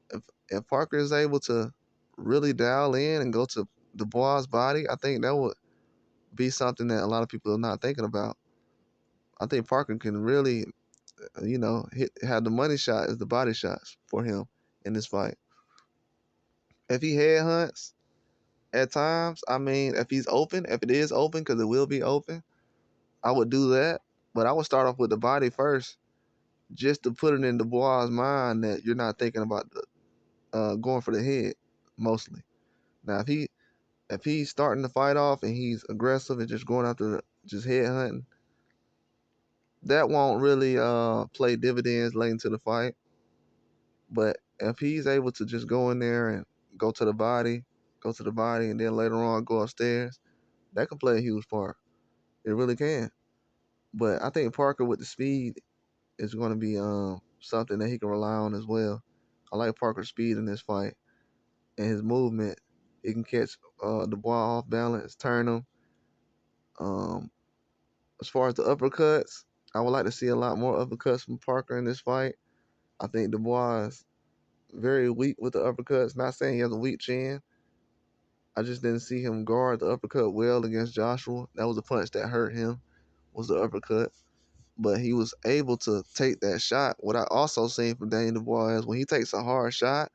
If if Parker is able to really dial in and go to Dubois' body, I think that would be something that a lot of people are not thinking about. I think Parker can really, have the money shot as the body shots for him in this fight. If he headhunts at times, I mean, if he's open, if it is open, because it will be open, I would do that. But I would start off with the body first, just to put it in Dubois' mind that you're not thinking about going for the head mostly. Now, if he's starting the fight off and he's aggressive and just going after just head hunting, that won't really play dividends late into the fight. But if he's able to just go in there and go to the body, and then later on go upstairs, that can play a huge part. It really can. But I think Parker with the speed is going to be something that he can rely on as well. I like Parker's speed in this fight and his movement. He can catch the ball off balance, turn him. Um, as far as the uppercuts, I would like to see a lot more uppercuts from Parker in this fight. I think Dubois is very weak with the uppercuts. Not saying he has a weak chin. I just didn't see him guard the uppercut well against Joshua. That was a punch that hurt him, was the uppercut. But he was able to take that shot. What I also seen from Daniel Dubois is when he takes a hard shot,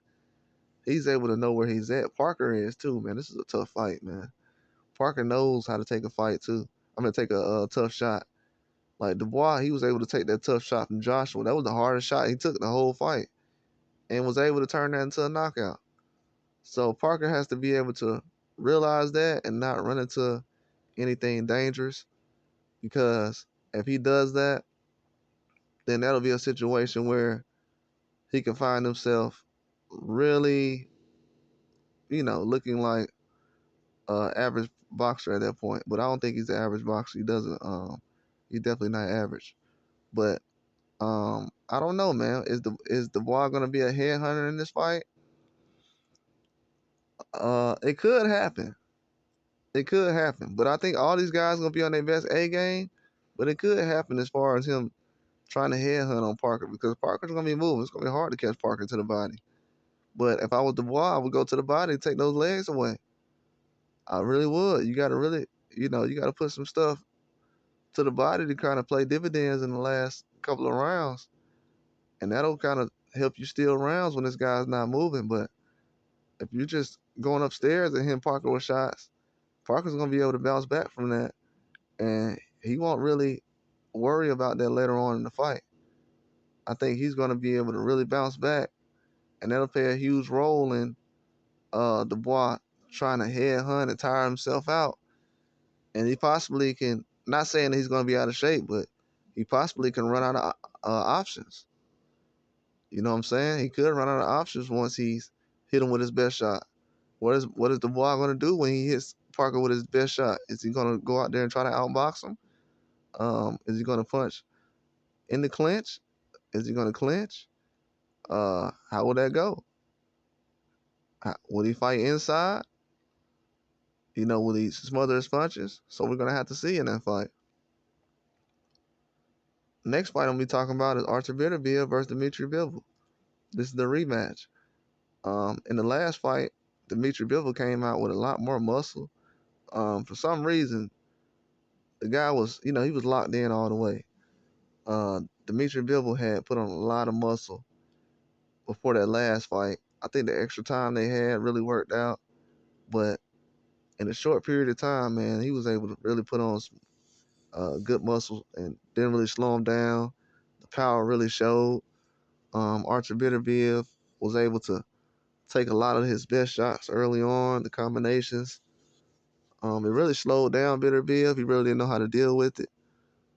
he's able to know where he's at. Parker is too, man. This is a tough fight, man. Parker knows how to take a fight too. I'm gonna take a tough shot. Like Dubois, he was able to take that tough shot from Joshua. That was the hardest shot he took the whole fight, and was able to turn that into a knockout. So Parker has to be able to realize that and not run into anything dangerous, because if he does that, then that'll be a situation where he can find himself really, looking like average boxer at that point. But I don't think he's an average boxer. He doesn't. He's definitely not average. But I don't know, man. Is the boy gonna be a headhunter in this fight? It could happen. It could happen. But I think all these guys gonna be on their best A game. But it could happen as far as him trying to headhunt on Parker, because Parker's gonna be moving. It's gonna be hard to catch Parker to the body. But if I was Dubois, I would go to the body and take those legs away. I really would. You gotta really, you gotta put some stuff to the body to kind of play dividends in the last couple of rounds, and that'll kind of help you steal rounds when this guy's not moving. But if you're just going upstairs and hitting Parker with shots, Parker's gonna be able to bounce back from that, and he won't really worry about that later on in the fight. I think he's gonna be able to really bounce back, and that'll play a huge role in Dubois trying to headhunt and tire himself out, and he possibly can. Not saying that he's gonna be out of shape, but he possibly can run out of options. You know what I'm saying? He could run out of options once he's hit him with his best shot. What is Dubois gonna do when he hits Parker with his best shot? Is he gonna go out there and try to outbox him? Is he gonna punch in the clinch? Is he gonna clinch? How will that go? Would he fight inside? Will he smother his punches? So we're gonna have to see in that fight. Next fight I'm gonna be talking about is Artur Beterbiev versus Dmitry Bivol. This is the rematch. In the last fight, Dmitry Bivol came out with a lot more muscle. For some reason, the guy was, he was locked in all the way. Dmitry Bivol had put on a lot of muscle before that last fight. I think the extra time they had really worked out, but in a short period of time, man, he was able to really put on some good muscle and didn't really slow him down. The power really showed. Artur Beterbiev was able to take a lot of his best shots early on, the combinations. It really slowed down Beterbiev. He really didn't know how to deal with it.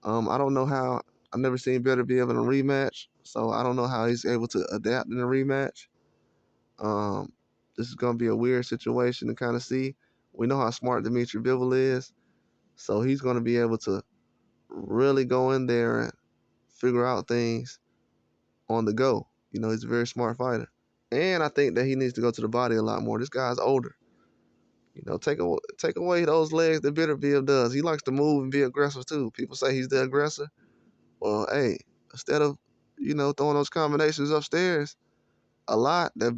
I don't know how. I've never seen Beterbiev in a rematch, so I don't know how he's able to adapt in a rematch. This is gonna be a weird situation to kind of see. We know how smart Dmitry Bivol is, so he's gonna be able to really go in there and figure out things on the go. He's a very smart fighter, and I think that he needs to go to the body a lot more. This guy's older. Take away those legs that Beterbiev does. He likes to move and be aggressive too. People say he's the aggressor. Well, hey, instead of throwing those combinations upstairs a lot that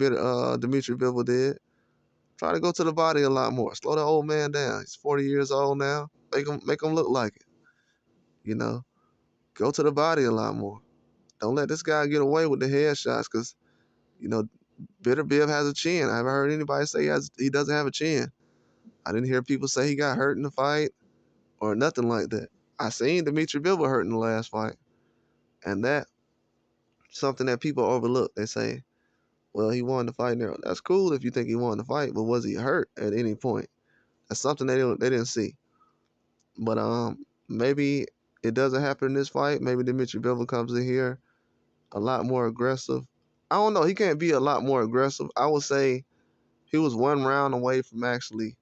Dmitry Bivol did, try to go to the body a lot more. Slow the old man down. He's 40 years old now. Make him look like it. You know, go to the body a lot more. Don't let this guy get away with the headshots because you know Beterbiev has a chin. I haven't heard anybody say he doesn't have a chin. I didn't hear people say he got hurt in the fight or nothing like that. I seen Dmitry Bivol hurt in the last fight, and that something that people overlook. They say, "Well, he won the fight now." That's cool if you think he won the fight, but was he hurt at any point? That's something they didn't see. But maybe it doesn't happen in this fight. Maybe Dmitry Bivol comes in here a lot more aggressive. I don't know. He can't be a lot more aggressive. I would say he was one round away from actually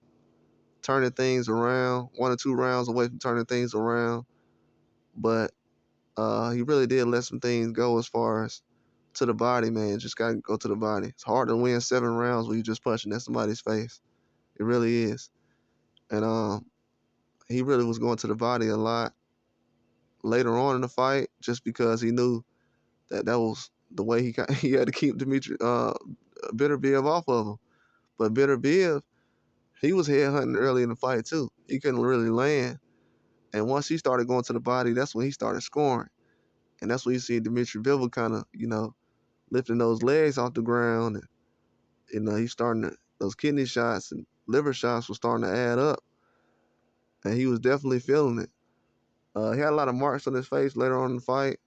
turning things around, 1 or 2 rounds away from turning things around. But he really did let some things go as far as to the body, man. Just got to go to the body. It's hard to win 7 rounds when you just punching at somebody's face. It really is. And he really was going to the body a lot later on in the fight just because he knew that was the way he had to keep Dmitry Beterbiev off of him. But Beterbiev, he was headhunting early in the fight too. He couldn't really land. And once he started going to the body, that's when he started scoring. And that's when you see Dmitry Bivol kind of, lifting those legs off the ground. And, he's starting to, those kidney shots and liver shots were starting to add up. And he was definitely feeling it. He had a lot of marks on his face later on in the fight.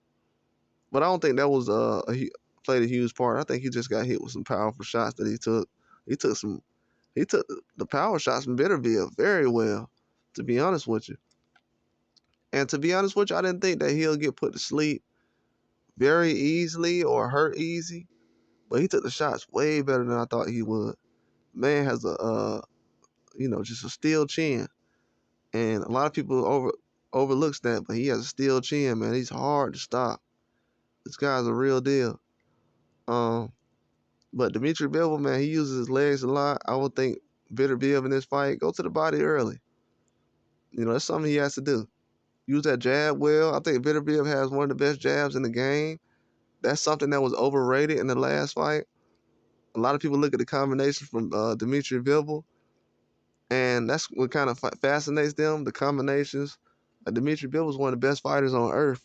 But I don't think that was played a huge part. I think he just got hit with some powerful shots that he took. He took the power shots from Beterbiev very well, to be honest with you. And to be honest with you, I didn't think that he'll get put to sleep very easily or hurt easy. But he took the shots way better than I thought he would. Man has just a steel chin. And a lot of people overlooks that, but he has a steel chin, man. He's hard to stop. This guy's a real deal. Um, but Dmitry Bivol, man, he uses his legs a lot. I would think Beterbiev in this fight, go to the body early. That's something he has to do. Use that jab well. I think Beterbiev has one of the best jabs in the game. That's something that was overrated in the last fight. A lot of people look at the combination from Dmitry Bivol, and that's what kind of fascinates them, the combinations. Dmitry Bivol is one of the best fighters on earth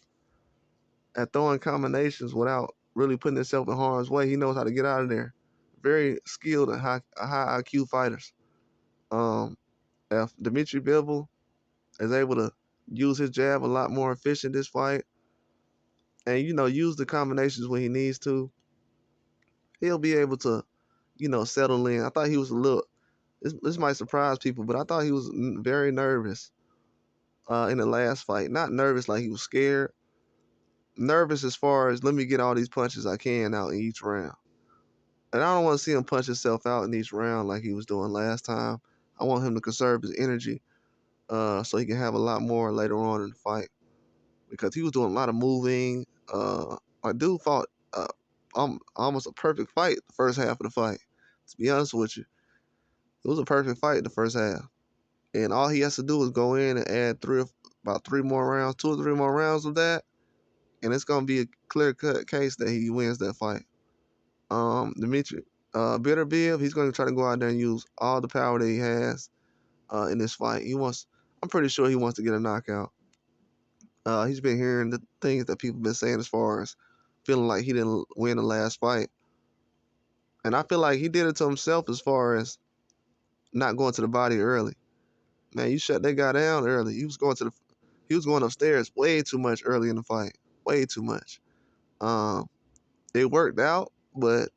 at throwing combinations without really putting himself in harm's way. He knows how to get out of there. Very skilled and high IQ fighters. If Dmitry Bivol is able to use his jab a lot more efficient this fight, and use the combinations when he needs to, he'll be able to settle in. I thought he was a little. This might surprise people, but I thought he was very nervous in the last fight. Not nervous like he was scared. Nervous as far as let me get all these punches I can out in each round. And I don't want to see him punch himself out in each round like he was doing last time. I want him to conserve his energy so he can have a lot more later on in the fight because he was doing a lot of moving. My dude fought almost a perfect fight the first half of the fight. To be honest with you, it was a perfect fight the first half. and all he has to do is go in and add about 3 more rounds, 2 or 3 more rounds of that, and it's gonna be a clear cut case that he wins that fight. Dmitry, Beterbiev, he's gonna try to go out there and use all the power that he has in this fight. I'm pretty sure he wants to get a knockout. He's been hearing the things that people been saying as far as feeling like he didn't win the last fight, and I feel like he did it to himself as far as not going to the body early. Man, you shut that guy down early. He was going upstairs way too much early in the fight, way too much. Um, it worked out, but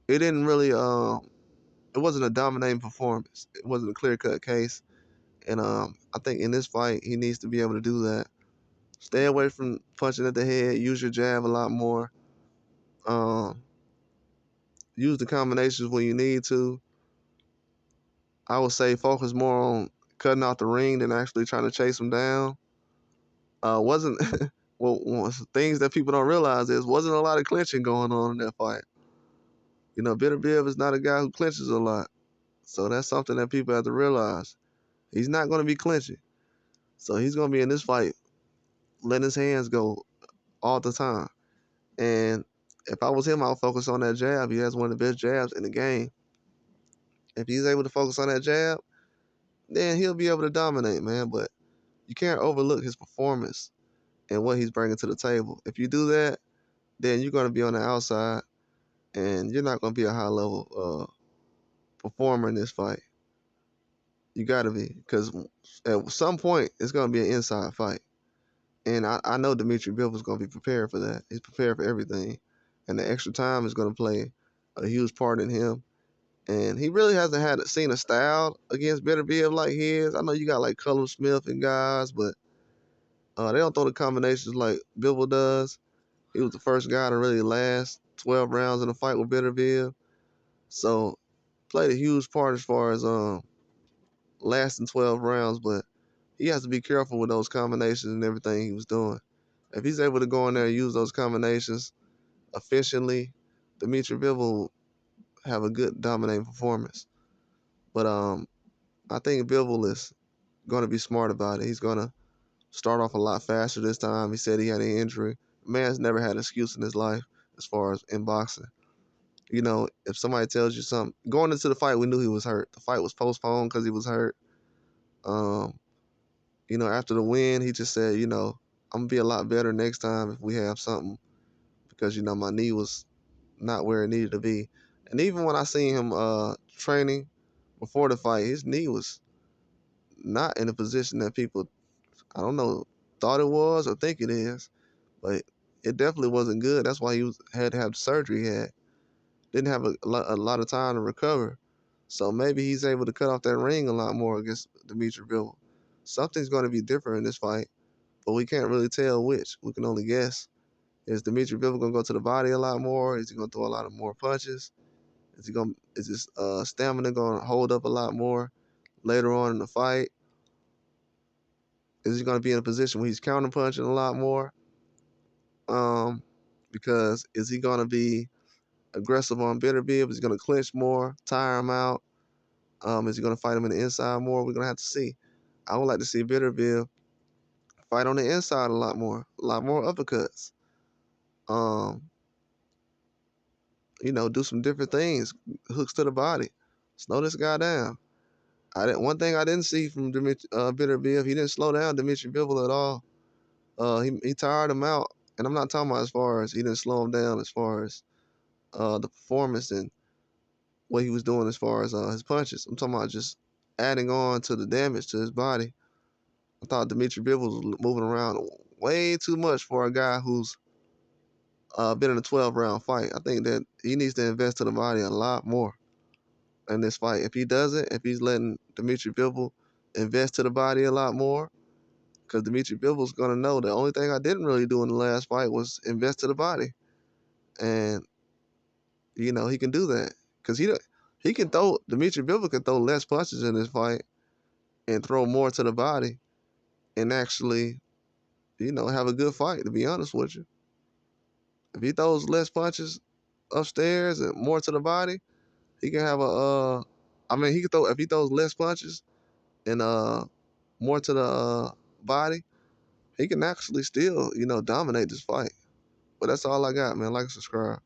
it didn't really. It wasn't a dominating performance. It wasn't a clear cut case, and I think in this fight he needs to be able to do that. Stay away from punching at the head. Use your jab a lot more. Um, use the combinations when you need to. I would say focus more on cutting out the ring than actually trying to chase him down. Wasn't well, things that people don't realize is wasn't a lot of clinching going on in that fight. You know, Beterbiev is not a guy who clinches a lot, so that's something that people have to realize. He's not going to be clinching, so he's going to be in this fight letting his hands go all the time. And if I was him, I'll focus on that jab. He has one of the best jabs in the game. If he's able to focus on that jab, then he'll be able to dominate, man. But you can't overlook his performance and what he's bringing to the table. If you do that, then you're going to be on the outside, and you're not going to be a high level performer in this fight. You got to be, because at some point it's going to be an inside fight, and I know Dmitry Bivol is going to be prepared for that. He's prepared for everything, and the extra time is going to play a huge part in him. And he really hasn't seen a style against Beterbiev like his. I know you got like Cullum Smith and guys, but they don't throw the combinations like Bivol does. He was the first guy to really last 12 rounds in a fight with Beterbiev. So played a huge part as far as lasting 12 rounds, but he has to be careful with those combinations and everything he was doing. If he's able to go in there and use those combinations efficiently, Dmitry Bivol will have a good dominating performance. But I think Bivol is going to be smart about it. He's going to start off a lot faster this time. He said he had an injury. Man's never had an excuse in his life as far as in boxing. You know, if somebody tells you something, going into the fight, we knew he was hurt. The fight was postponed because he was hurt. Um, you know, after the win, he just said, you know, I'm gonna be a lot better next time if we have something, because you know my knee was not where it needed to be. And even when I seen him training before the fight, his knee was not in a position that people, I don't know, thought it was or think it is, but it definitely wasn't good. That's why had to have the surgery he had. Didn't have a lot of time to recover. So maybe he's able to cut off that ring a lot more against Dmitry Bivol. Something's going to be different in this fight, but we can't really tell which. We can only guess. Is Dmitry Bivol going to go to the body a lot more? Is he going to throw a lot of more punches? Is his stamina going to hold up a lot more later on in the fight? Is he going to be in a position where he's counter punching a lot more? Because is he going to be aggressive on Beterbiev? Is he going to clinch more, tire him out? Is he going to fight him in the inside more? We're going to have to see. I would like to see Beterbiev fight on the inside a lot more uppercuts. Um, you know, do some different things, hooks to the body, slow this guy down. One thing I didn't see from Beterbiev, he didn't slow down Dmitry Bivol at all. He tired him out, and I'm not talking about as far as he didn't slow him down as far as the performance and what he was doing as far as his punches. I'm talking about just adding on to the damage to his body. I thought Dmitry Bivol was moving around way too much for a guy who's been in a 12-round fight. I think that he needs to invest to the body a lot more in this fight. If he doesn't, if he's letting Dmitry Bivol invest to the body a lot more, because Dmitry Bivol's going to know the only thing I didn't really do in the last fight was invest to the body. And, you know, he can do that. Because he can throw, Dmitry Bivol can throw less punches in this fight and throw more to the body and actually, you know, have a good fight, to be honest with you. If he throws less punches upstairs and more to the body, he can have a, I mean, he can throw, if he throws less punches and more to the body, he can actually still, dominate this fight. But that's all I got, man. Like and subscribe.